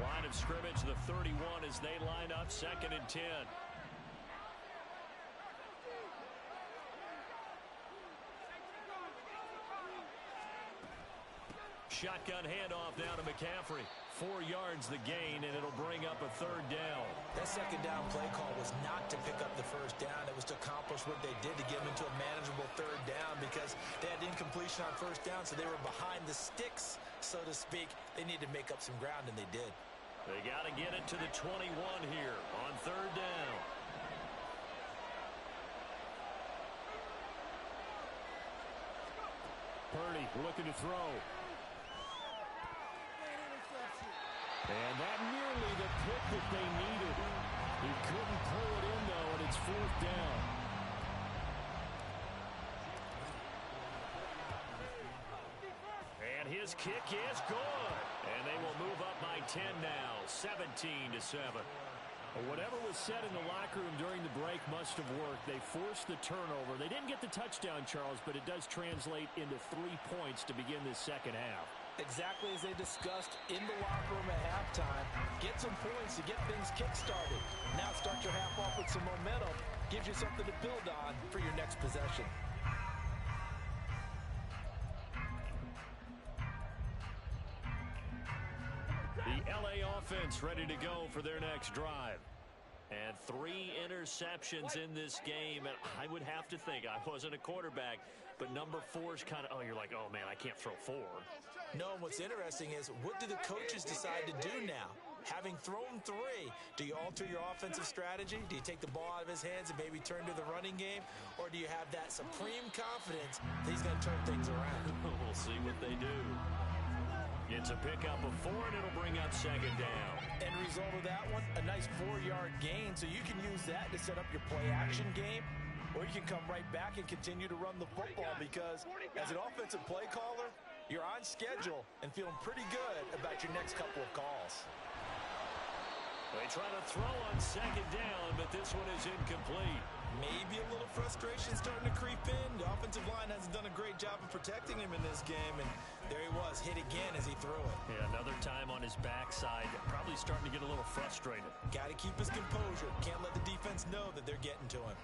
Line of scrimmage, the 31 as they line up 2nd and 10. shotgun handoff now to McCaffrey. 4 yards the gain, and it'll bring up a third down. That second down play call was not to pick up the first down. It was to accomplish what they did to get them into a manageable third down because they had incompletion on first down, so they were behind the sticks, so to speak. They needed to make up some ground, and they did. They got to get it to the 21 here on third down. Purdy looking to throw. And that nearly the pick that they needed. He couldn't pull it in, though, and it's fourth down. And his kick is good. And they will move up by 10 now, 17-7. Whatever was said in the locker room during the break must have worked. They forced the turnover. They didn't get the touchdown, Charles, but it does translate into 3 points to begin this second half. Exactly as they discussed in the locker room at halftime. Get some points to get things kick-started. Now start your half off with some momentum. Gives you something to build on for your next possession. The LA offense ready to go for their next drive. And 3 interceptions in this game. And I would have to think, I wasn't a quarterback, but number 4 is kind of, you're like, oh, man, I can't throw 4. No, and what's interesting is, what do the coaches decide to do now? Having thrown 3, do you alter your offensive strategy? Do you take the ball out of his hands and maybe turn to the running game? Or do you have that supreme confidence that he's going to turn things around? We'll see what they do. It's a pickup of 4, and it'll bring up second down. End result of that one, a nice 4-yard gain, so you can use that to set up your play-action game, or you can come right back and continue to run the football because as an offensive play caller, you're on schedule and feeling pretty good about your next couple of calls. They try to throw on second down, but this one is incomplete. Maybe a little frustration starting to creep in. The offensive line hasn't done a great job of protecting him in this game, and there he was, hit again as he threw it. Yeah, another time on his backside, probably starting to get a little frustrated. Got to keep his composure. Can't let the defense know that they're getting to him.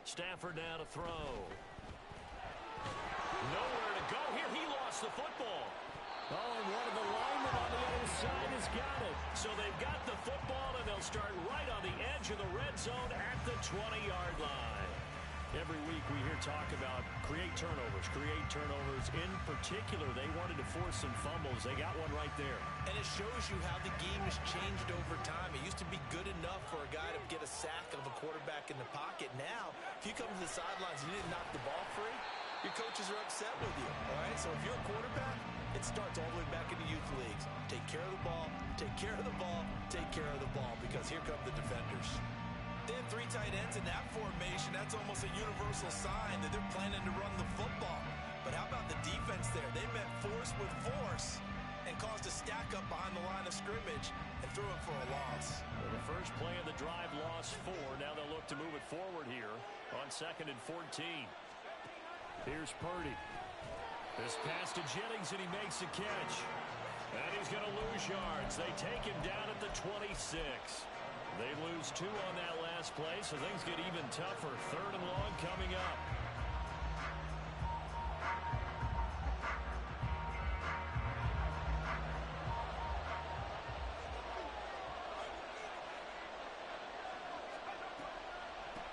Stafford now to throw. Nowhere to go here. He lost the football. Oh, and one of the linemen on the other side has got it. So they've got the football, and they'll start right on the edge of the red zone at the 20-yard line. Every week we hear talk about create turnovers. In particular, they wanted to force some fumbles. They got one right there. And it shows you how the game has changed over time. It used to be good enough for a guy to get a sack of a quarterback in the pocket. Now, if you come to the sidelines and you didn't knock the ball free, your coaches are upset with you. All right, so if you're a quarterback, it starts all the way back in the youth leagues. Take care of the ball, take care of the ball, take care of the ball, because here come the defenders. They have 3 tight ends in that formation. That's almost a universal sign that they're planning to run the football. But how about the defense there? They met force with force and caused a stack up behind the line of scrimmage and threw it for a loss. Well, the first play of the drive lost 4. Now they'll look to move it forward here on 2nd and 14. Here's Purdy. This pass to Jennings, and he makes the catch. And he's going to lose yards. They take him down at the 26. They lose 2 on that last play, so things get even tougher. 3rd and long coming up.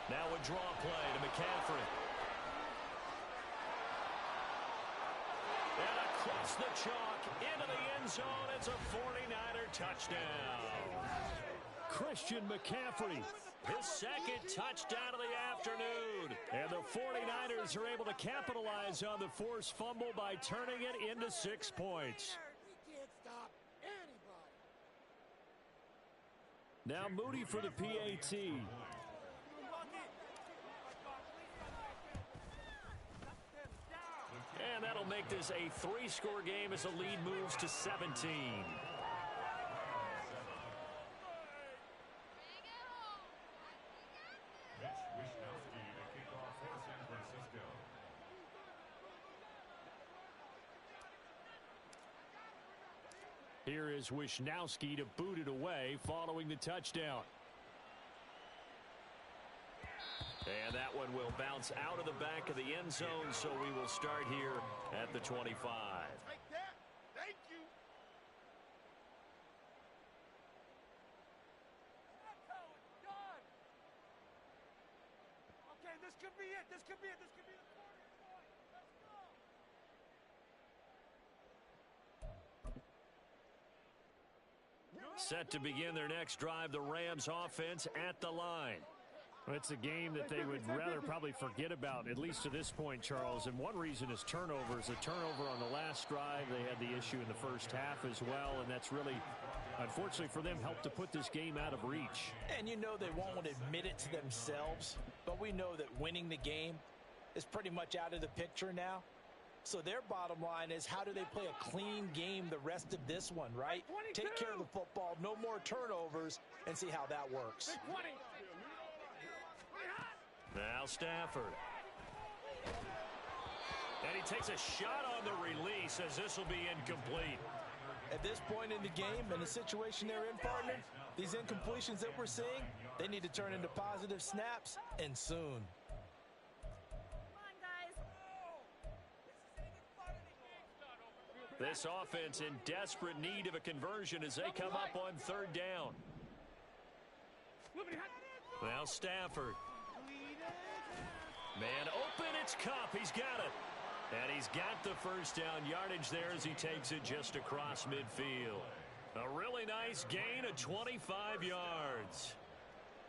Now a draw play to McCaffrey. And across the chalk into the end zone. It's a 49er touchdown. Christian McCaffrey. His 2nd touchdown of the afternoon. And the 49ers are able to capitalize on the forced fumble by turning it into 6 points. Now Moody for the PAT. And that'll make this a 3-score game as the lead moves to 17. Here is Wisnowski to boot it away following the touchdown. And that one will bounce out of the back of the end zone, so we will start here at the 25. Take that. Thank you. Okay, this could be it. This could be it. This could be the turning point. Let's go. Set to begin their next drive, the Rams offense at the line. Well, it's a game that they would rather probably forget about, at least to this point, Charles. And one reason is turnovers. A turnover on the last drive. They had the issue in the first half as well, and that's really, unfortunately for them, helped to put this game out of reach. And you know they won't admit it to themselves, but we know that winning the game is pretty much out of the picture now. So their bottom line is, how do they play a clean game the rest of this one, right? Take care of the football, no more turnovers, and see how that works. Now Stafford. And he takes a shot on the release as this will be incomplete. At this point in the game, in the situation they're in, partner, these incompletions that we're seeing, they need to turn into positive snaps, and soon. This offense in desperate need of a conversion as they come up on third down. Now Stafford. Man open, it's Kupp. He's got it. And he's got the first down yardage there as he takes it just across midfield. A really nice gain of 25 yards.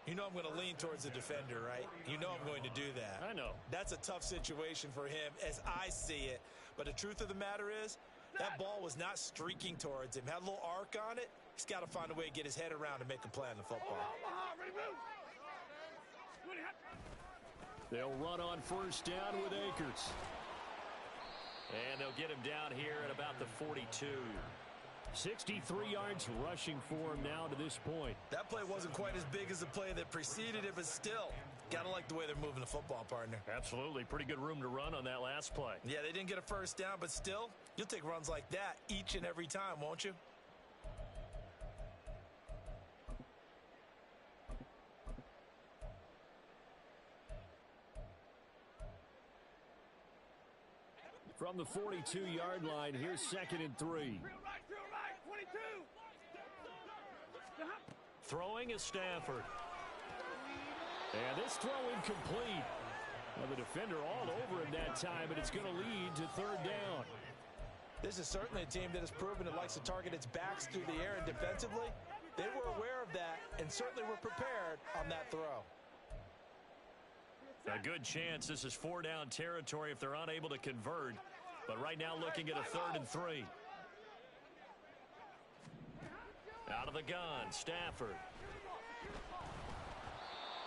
You know I'm going to lean towards the defender, right? You know I'm going to do that. I know. That's a tough situation for him as I see it. But the truth of the matter is, that ball was not streaking towards him. Had a little arc on it. He's got to find a way to get his head around and make a play on the football. They'll run on first down with Akers. And they'll get him down here at about the 42. 63 yards rushing for him now to this point. That play wasn't quite as big as the play that preceded it, but still, got to like the way they're moving the football, partner. Absolutely. Pretty good room to run on that last play. Yeah, they didn't get a first down, but still, you'll take runs like that each and every time, won't you? From the 42-yard line, here's 2nd and 3. Real right, 22. Throwing is Stafford. And this throw incomplete. Well, the defender all over him that time, and it's going to lead to third down. This is certainly a team that has proven it likes to target its backs through the air, and defensively, they were aware of that and certainly were prepared on that throw. A good chance this is 4-down territory if they're unable to convert. But right now looking at a 3rd and 3. Out of the gun, Stafford.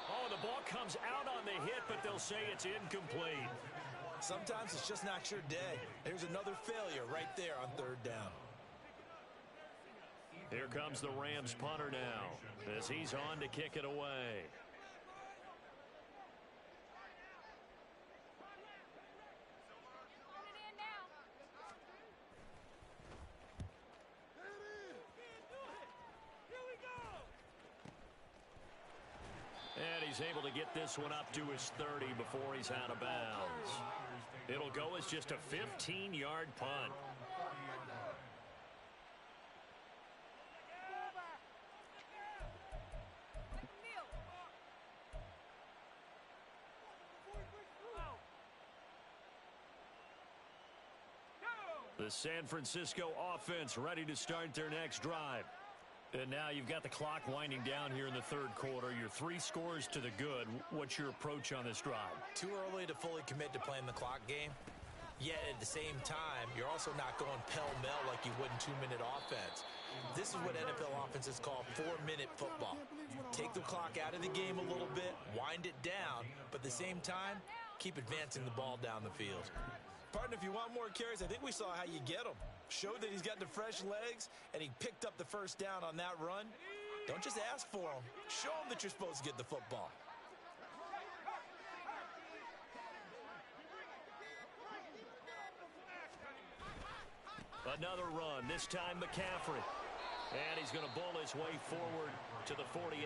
Oh, the ball comes out on the hit, but they'll say it's incomplete. Sometimes it's just not your day. There's another failure right there on 3rd down. Here comes the Rams punter now as he's on to kick it away. And he's able to get this one up to his 30 before he's out of bounds. It'll go as just a 15-yard punt. The San Francisco offense ready to start their next drive. And now you've got the clock winding down here in the 3rd quarter. Your 3 scores to the good. What's your approach on this drive? Too early to fully commit to playing the clock game. Yet at the same time, you're also not going pell-mell like you would in 2-minute offense. This is what NFL offenses call 4-minute football. Take the clock out of the game a little bit, wind it down, but at the same time, keep advancing the ball down the field. Partner, if you want more carries, I think we saw how you get them. Showed that he's got the fresh legs, and he picked up the first down on that run. Don't just ask for them. Show them that you're supposed to get the football. A Another run, this time McCaffrey. And he's going to bull his way forward to the 48.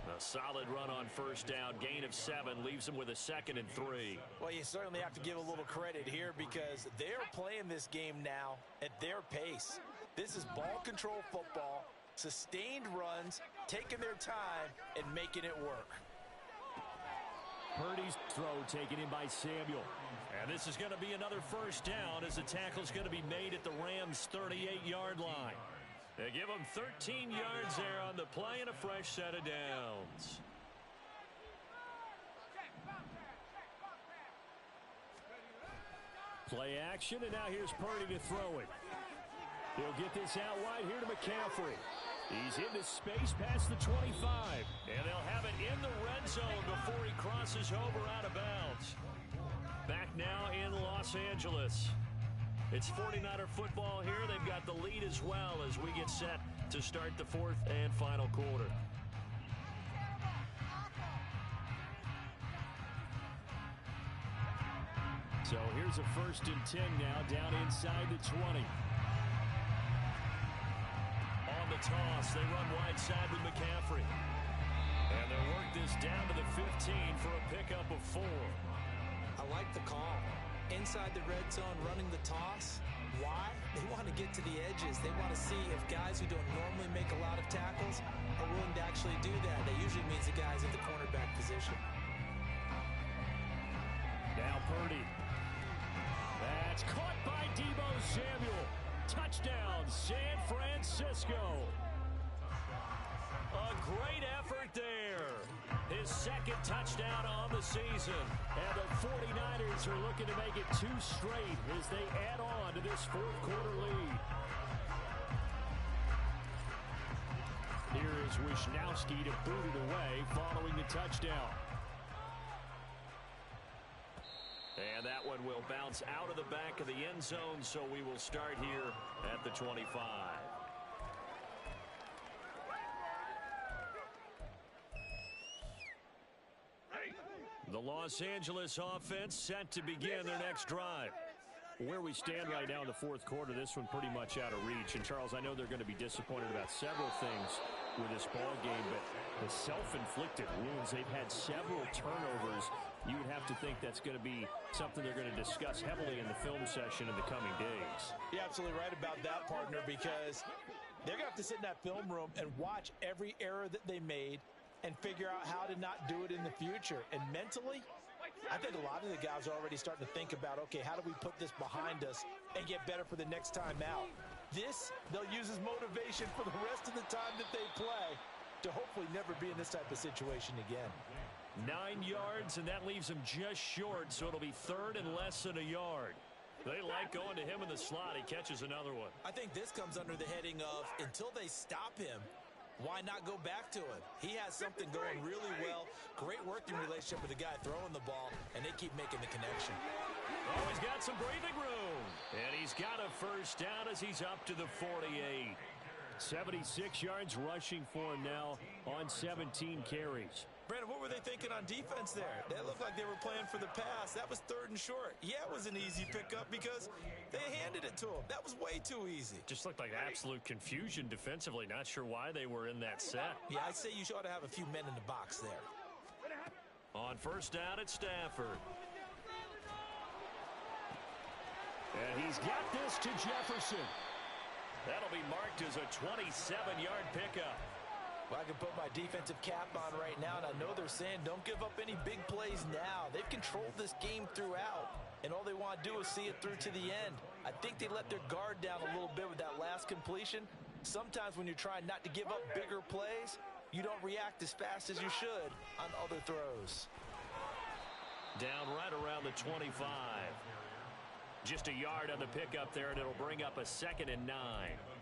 A solid run on first down. Gain of 7 leaves him with a 2nd and 3. Well, you certainly have to give a little credit here because they're playing this game now at their pace. This is ball control football, sustained runs, taking their time, and making it work. Purdy's throw taken in by Samuel. And this is going to be another first down as the tackle's going to be made at the Rams' 38-yard line. They give them 13 yards there on the play and a fresh set of downs. Play action, and now here's Purdy to throw it. He'll get this out wide here to McCaffrey. He's into space past the 25. And they'll have it in the red zone before he crosses over out of bounds. Back now in Los Angeles. It's 49er football here. They've got the lead as well as we get set to start the 4th and final quarter. So here's a 1st and 10 now down inside the 20. On the toss, they run wide side with McCaffrey. And they'll work this down to the 15 for a pickup of 4. I like the call. Inside the red zone, running the toss. Why? They want to get to the edges. They want to see if guys who don't normally make a lot of tackles are willing to actually do that. That usually means the guys at the cornerback position. Now Purdy. That's caught by Deebo Samuel. Touchdown, San Francisco. A great effort there. His 2nd touchdown on the season. And the 49ers are looking to make it 2 straight as they add on to this 4th quarter lead. Here is Wisnowski to boot it away following the touchdown. And that one will bounce out of the back of the end zone, so we will start here at the 25. The Los Angeles offense set to begin their next drive. Where we stand right now in the 4th quarter, this one pretty much out of reach. And, Charles, I know they're going to be disappointed about several things with this ball game, but the self-inflicted wounds, they've had several turnovers. You would have to think that's going to be something they're going to discuss heavily in the film session in the coming days. You're absolutely right about that, partner, because they're going to have to sit in that film room and watch every error that they made and figure out how to not do it in the future. And mentally, I think a lot of the guys are already starting to think about, okay, how do we put this behind us and get better for the next time out? This, they'll use as motivation for the rest of the time that they play to hopefully never be in this type of situation again. 9 yards, and that leaves him just short, so it'll be 3rd and less than a yard. They like going to him in the slot. He catches another one. I think this comes under the heading of, until they stop him, why not go back to him? He has something going really well. Great working relationship with the guy throwing the ball, and they keep making the connection. Oh, he's got some breathing room. And he's got a first down as he's up to the 48. 76 yards rushing for him now on 17 carries. Brandon, what were they thinking on defense there? They looked like they were playing for the pass. That was 3rd and short. Yeah, it was an easy pickup because they handed it to him. That was way too easy. Just looked like absolute confusion defensively. Not sure why they were in that set. Yeah, I'd say you ought to have a few men in the box there. On first down, it's Stafford. And he's got this to Jefferson. That'll be marked as a 27-yard pickup. Well, I can put my defensive cap on right now, and I know they're saying don't give up any big plays now. They've controlled this game throughout, and all they want to do is see it through to the end. I think they let their guard down a little bit with that last completion. Sometimes when you're trying not to give up bigger plays, you don't react as fast as you should on other throws. Down right around the 25. Just a yard on the pickup there, and it'll bring up a 2nd and 9.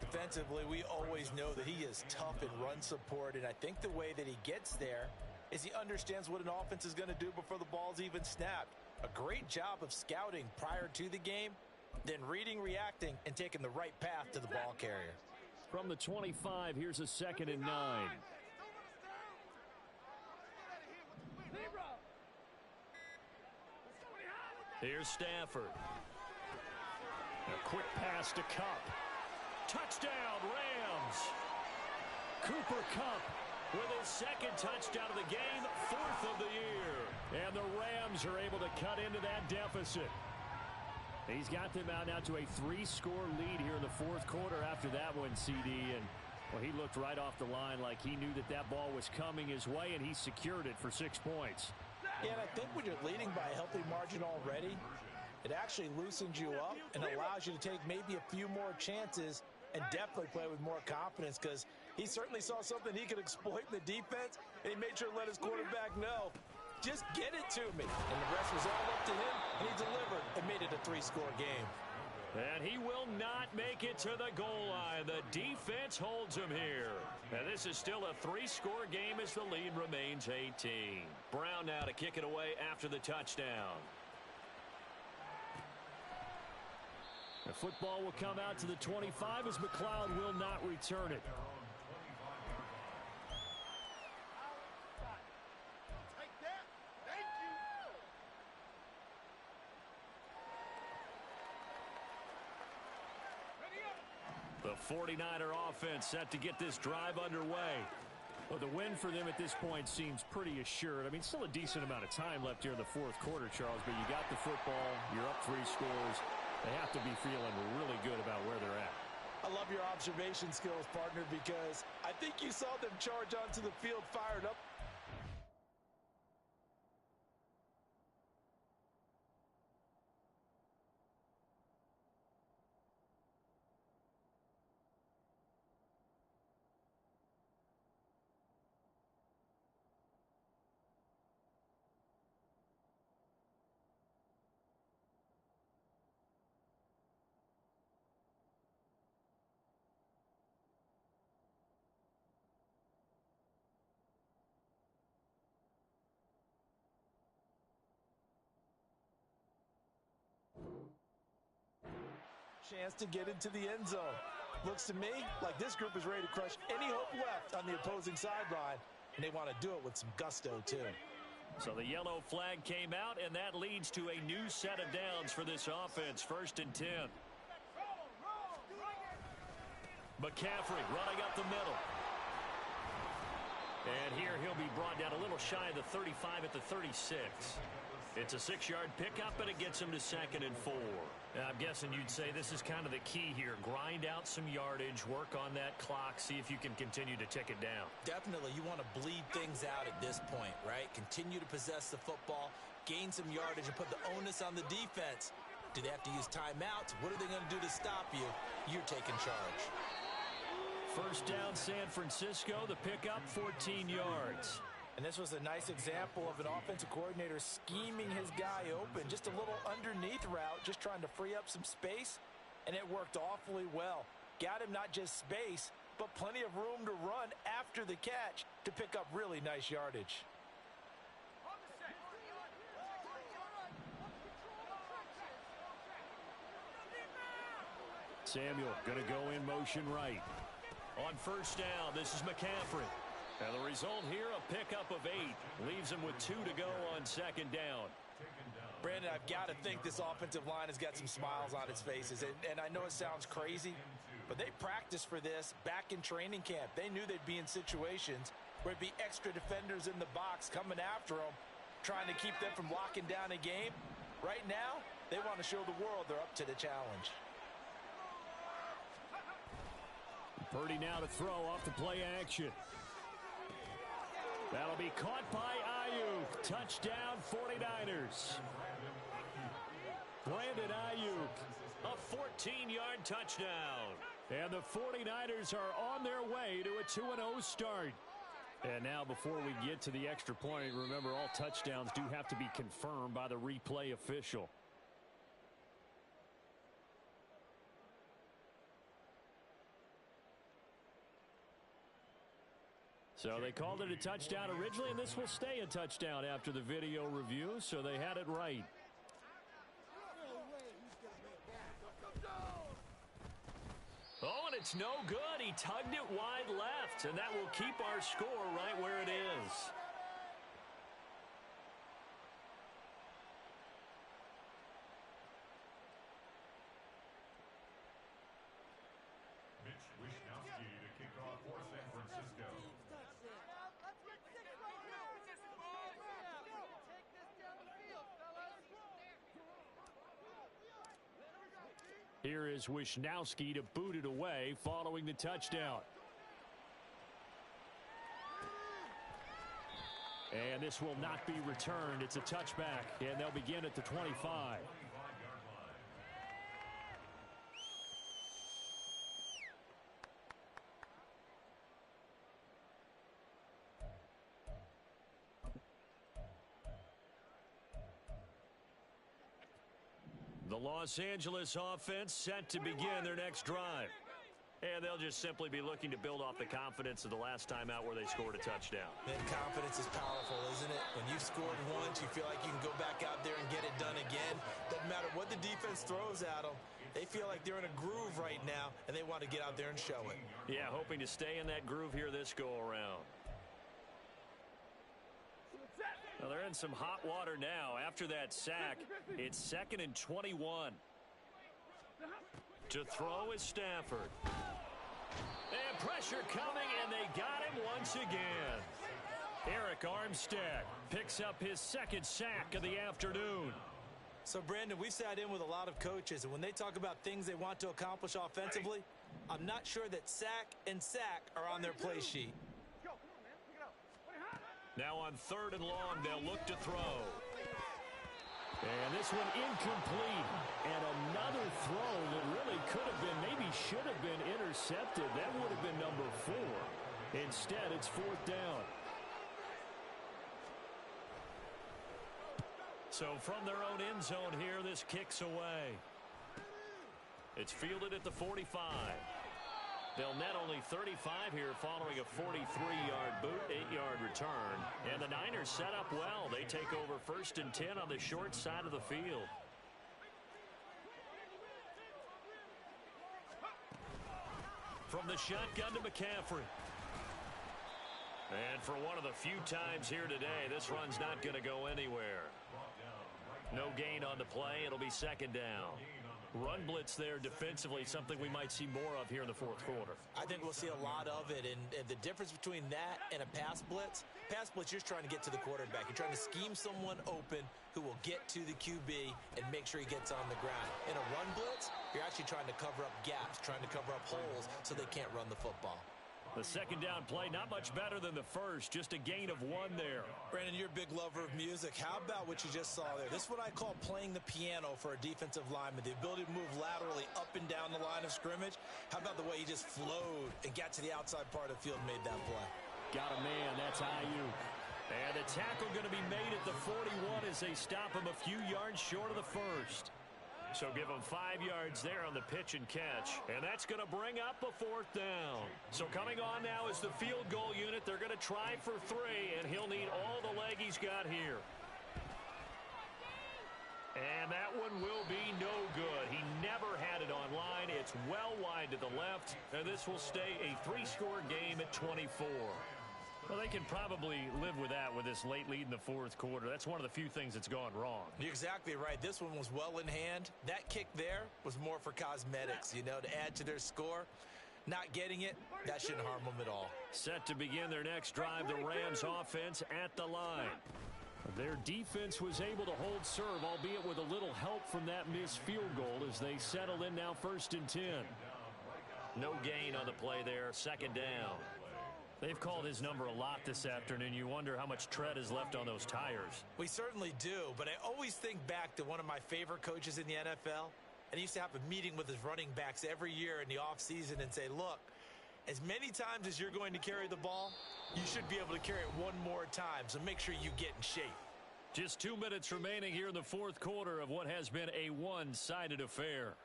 Defensively, we always know that he is tough in run support, and I think the way that he gets there is he understands what an offense is going to do before the ball's even snapped. A great job of scouting prior to the game, then reading, reacting, and taking the right path to the ball carrier. From the 25, here's a 2nd and 9. Here's Stafford. A quick pass to Cup. Touchdown, Rams. Cooper Cup with his second touchdown of the game, 4th of the year. And the Rams are able to cut into that deficit. He's got them out now to a 3-score lead here in the 4th quarter after that one, CD. And, well, he looked right off the line like he knew that that ball was coming his way, and he secured it for 6 points. Yeah, and I think when you're leading by a healthy margin already, it actually loosens you up and allows you to take maybe a few more chances and definitely play with more confidence, because he certainly saw something he could exploit in the defense, and he made sure to let his quarterback know, just get it to me. And the rest was all up to him, and he delivered and made it a 3-score game. And he will not make it to the goal line. The defense holds him here. And this is still a 3-score game as the lead remains 18. Brown now to kick it away after the touchdown. The football will come out to the 25 as McLeod will not return it. The 49er offense set to get this drive underway. Well, the win for them at this point seems pretty assured. I mean, still a decent amount of time left here in the 4th quarter, Charles, but you got the football, you're up 3 scores. They have to be feeling really good about where they're at. I love your observation skills, partner, because I think you saw them charge onto the field fired up. Chance to get into the end zone. Looks to me like this group is ready to crush any hope left on the opposing sideline, and they want to do it with some gusto too. So the yellow flag came out, and that leads to a new set of downs for this offense. 1st and 10. McCaffrey running up the middle. And here he'll be brought down a little shy of the 35 at the 36. It's a 6-yard pickup, and it gets him to 2nd and 4. Now, I'm guessing you'd say this is kind of the key here. Grind out some yardage, work on that clock, see if you can continue to tick it down. Definitely, you want to bleed things out at this point, right? Continue to possess the football, gain some yardage, and put the onus on the defense. Do they have to use timeouts? What are they going to do to stop you? You're taking charge. 1st down, San Francisco. The pickup, 14 yards. And this was a nice example of an offensive coordinator scheming his guy open. Just a little underneath route, just trying to free up some space, and it worked awfully well. Got him not just space, but plenty of room to run after the catch to pick up really nice yardage. Samuel going to go in motion right. On 1st down, this is McCaffrey. And the result here, a pickup of 8. Leaves him with 2 to go on 2nd down. Brandon, I've got to think this offensive line has got some smiles on its faces. And I know it sounds crazy, but they practiced for this back in training camp. They knew they'd be in situations where it'd be extra defenders in the box coming after them, trying to keep them from locking down a game. Right now, they want to show the world they're up to the challenge. Purdy now to throw off the play action. That'll be caught by Ayuk. Touchdown, 49ers. Brandon Ayuk. A 14-yard touchdown. And the 49ers are on their way to a 2-0 start. And now before we get to the extra point, remember all touchdowns do have to be confirmed by the replay official. So they called it a touchdown originally, and this will stay a touchdown after the video review, so they had it right. Oh, and it's no good. He tugged it wide left, and that will keep our score right where it is. Here is Wisnowski to boot it away following the touchdown. And this will not be returned. It's a touchback, and they'll begin at the 25. The Los Angeles offense set to begin their next drive. And they'll just simply be looking to build off the confidence of the last time out where they scored a touchdown. And confidence is powerful, isn't it? When you've scored once, you feel like you can go back out there and get it done again. Doesn't matter what the defense throws at them. They feel like they're in a groove right now, and they want to get out there and show it. Yeah, hoping to stay in that groove here this go-around. Well, they're in some hot water now. After that sack, it's 2nd and 21. To throw is Stafford. And pressure coming, and they got him once again. Eric Armstead picks up his 2nd sack of the afternoon. So, Brandon, we've sat in with a lot of coaches, and when they talk about things they want to accomplish offensively, I'm not sure that sack and sack are on their play sheet. Now on 3rd and long, they'll look to throw. And this one incomplete. And another throw that really could have been, maybe should have been intercepted. That would have been number 4. Instead, it's 4th down. So from their own end zone here, this kicks away. It's fielded at the 45. They'll net only 35 here following a 43-yard boot, 8-yard return. And the Niners set up well. They take over 1st and 10 on the short side of the field. From the shotgun to McCaffrey. And for one of the few times here today, this run's not going to go anywhere. No gain on the play. It'll be 2nd down. Run blitz there defensively, something we might see more of here in the 4th quarter. I think we'll see a lot of it, and the difference between that and a pass blitz, you're just trying to get to the quarterback. You're trying to scheme someone open who will get to the QB and make sure he gets on the ground. In a run blitz, you're actually trying to cover up gaps, trying to cover up holes so they can't run the football. The 2nd down play, not much better than the first, just a gain of 1 there. Brandon, you're a big lover of music. How about what you just saw there? This is what I call playing the piano for a defensive lineman, the ability to move laterally up and down the line of scrimmage. How about the way he just flowed and got to the outside part of the field and made that play? Got a man, that's IU. And the tackle going to be made at the 41 as they stop him a few yards short of the first. So give him 5 yards there on the pitch and catch. And that's going to bring up a 4th down. So coming on now is the field goal unit. They're going to try for 3, and he'll need all the leg he's got here. And that one will be no good. He never had it on line. It's well wide to the left. And this will stay a 3-score game at 24. Well, they can probably live with that with this late lead in the 4th quarter. That's one of the few things that's gone wrong. You're exactly right. This one was well in hand. That kick there was more for cosmetics, to add to their score. Not getting it, that shouldn't harm them at all. Set to begin their next drive, the Rams offense at the line. Their defense was able to hold serve, albeit with a little help from that missed field goal as they settle in now 1st and 10. No gain on the play there, 2nd down. They've called his number a lot this afternoon. You wonder how much tread is left on those tires. We certainly do, but I always think back to one of my favorite coaches in the NFL, and he used to have a meeting with his running backs every year in the offseason and say, look, as many times as you're going to carry the ball, you should be able to carry it one more time, so make sure you get in shape. Just 2 minutes remaining here in the 4th quarter of what has been a one-sided affair.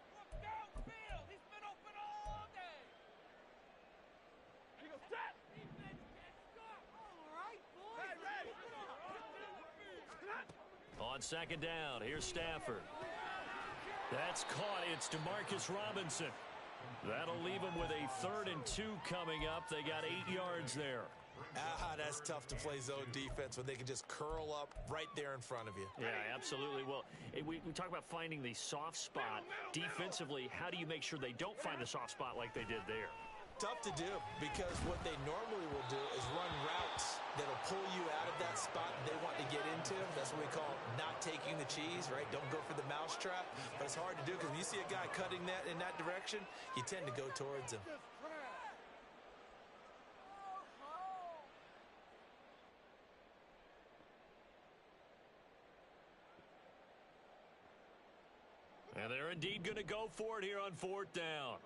On 2nd down, here's Stafford. That's caught. It's DeMarcus Robinson. That'll leave them with a 3rd and 2 coming up. They got 8 yards there. That's tough to play zone defense when they can just curl up right there in front of you. Yeah, absolutely. Well, we talk about finding the soft spot. Defensively, how do you make sure they don't find the soft spot like they did there? Tough to do because what they normally will do is run routes that'll pull you out of that spot they want to get into. That's what we call not taking the cheese, right? Don't go for the mousetrap. But it's hard to do because when you see a guy cutting that in that direction, you tend to go towards him. And they're indeed going to go for it here on 4th down.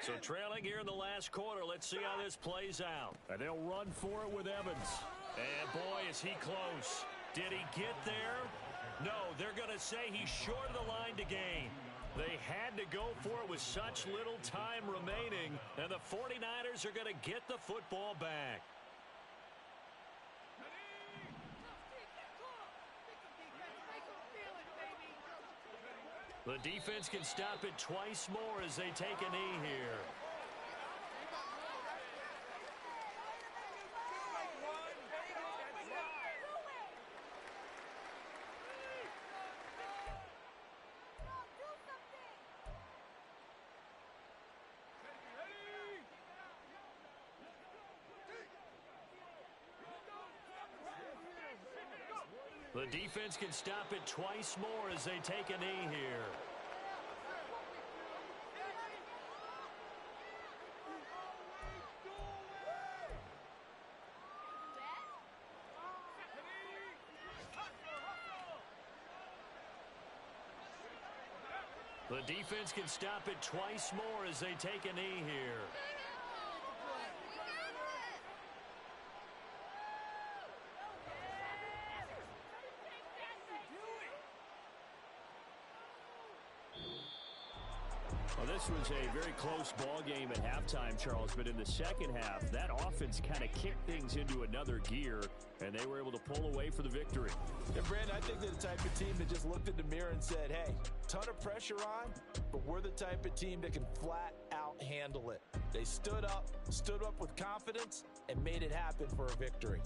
So trailing here in the last quarter. Let's see how this plays out. And they'll run for it with Evans. And boy, is he close. Did he get there? No, they're going to say he's short of the line to gain. They had to go for it with such little time remaining. And the 49ers are going to get the football back. The defense can stop it twice more as they take a knee here. The defense can stop it twice more as they take a knee here. The defense can stop it twice more as they take a knee here. Well, this was a very close ball game at halftime, Charles, but in the second half, that offense kind of kicked things into another gear, and they were able to pull away for the victory. Yeah, Brandon, I think they're the type of team that just looked in the mirror and said, hey, ton of pressure on, but we're the type of team that can flat out handle it. They stood up with confidence, and made it happen for a victory.